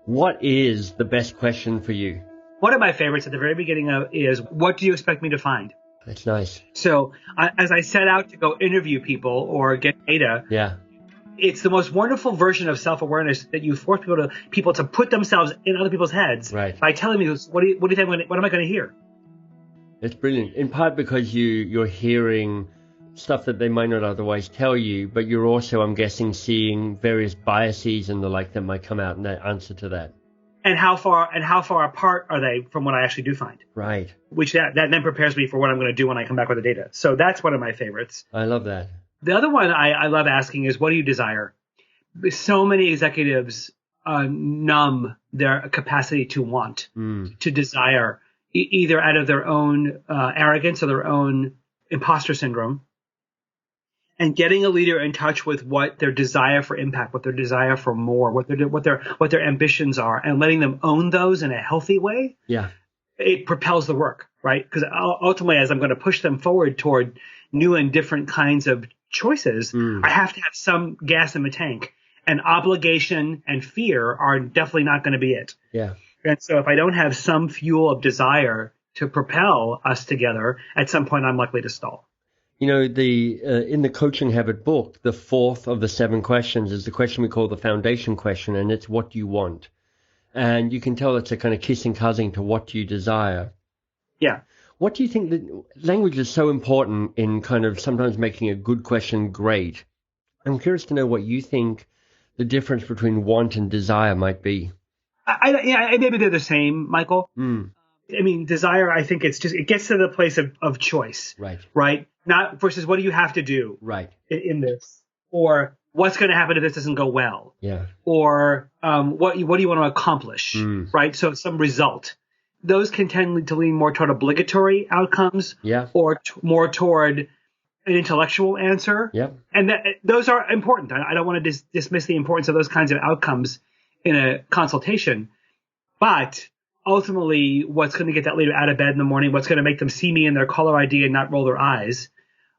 What is the best question for you? One of my favorites at the very beginning is, what do you expect me to find? That's nice. So as I set out to go interview people or get data, Yeah. it's the most wonderful version of self-awareness that you force people to put themselves in other people's heads by telling me, what do you think? What am I going to hear? It's brilliant. In part because you're hearing stuff that they might not otherwise tell you, but you're also, I'm guessing, seeing various biases and the like that might come out in that answer to that. And how far apart are they from what I actually do find? Right. Which that then prepares me for what I'm going to do when I come back with the data. So that's one of my favorites. I love that. The other one I love asking is, what do you desire? So many executives numb their capacity to want, to desire, either out of their own arrogance or their own imposter syndrome. And getting a leader in touch with what their desire for impact, what their desire for more, what their ambitions are, and letting them own those in a healthy way. Yeah, it propels the work, right? Because ultimately, as I'm going to push them forward toward new and different kinds of choices, I have to have some gas in the tank. And obligation and fear are definitely not going to be it. Yeah. And so if I don't have some fuel of desire to propel us together, at some point I'm likely to stall. You know, in the Coaching Habit book, the fourth of the 7 questions is the question we call the foundation question, and it's what you want. And you can tell it's a kind of kissing cousin to what you desire. Yeah. What do you think that language is so important in kind of sometimes making a good question great? I'm curious to know what you think the difference between want and desire might be. Maybe they're the same, Michael. I mean, desire, I think it gets to the place of choice. Right? Not versus what do you have to do in this, or what's going to happen if this doesn't go well. Yeah. Or what do you want to accomplish, right? So some result. Those can tend to lean more toward obligatory outcomes, or more toward an intellectual answer. Yeah. And those are important. I don't want to dismiss the importance of those kinds of outcomes in a consultation, but ultimately, what's going to get that leader out of bed in the morning, what's going to make them see me in their caller ID and not roll their eyes,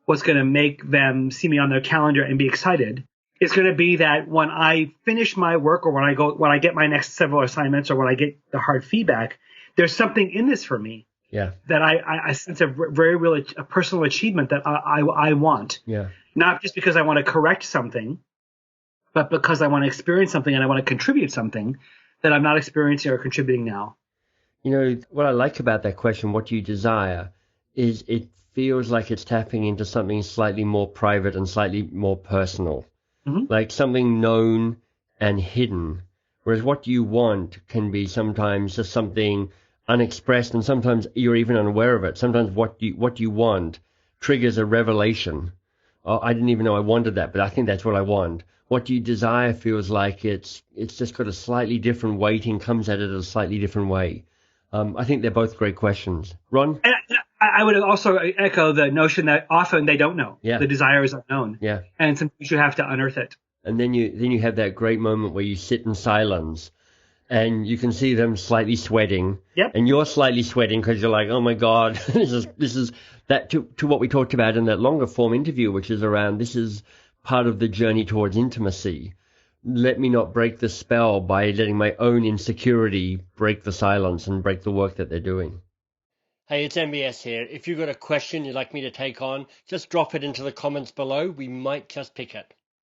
what's going to make them see me on their calendar and be excited, is going to be that when I finish my work, or when I get my next several assignments, or when I get the hard feedback, there's something in this for me. Yeah. That I sense a very real a personal achievement that I want. Yeah. Not just because I want to correct something, but because I want to experience something and I want to contribute something that I'm not experiencing or contributing now. You know, what I like about that question, what do you desire, is it feels like it's tapping into something slightly more private and slightly more personal, like something known and hidden. Whereas what you want can be sometimes just something unexpressed, and sometimes you're even unaware of it. Sometimes what you want triggers a revelation. Oh, I didn't even know I wanted that, but I think that's what I want. What you desire feels like it's just got a slightly different weighting, comes at it a slightly different way. I think they're both great questions. Ron? And I would also echo the notion that often they don't know. Yeah. The desire is unknown. Yeah. And sometimes you have to unearth it. And then you have that great moment where you sit in silence and you can see them slightly sweating. Yep. And you're slightly sweating because you're like, oh my God, this is that to what we talked about in that longer form interview, which is around this is part of the journey towards intimacy. Let me not break the spell by letting my own insecurity break the silence and break the work that they're doing. Hey, it's MBS here. If you've got a question you'd like me to take on, just drop it into the comments below. We might just pick it.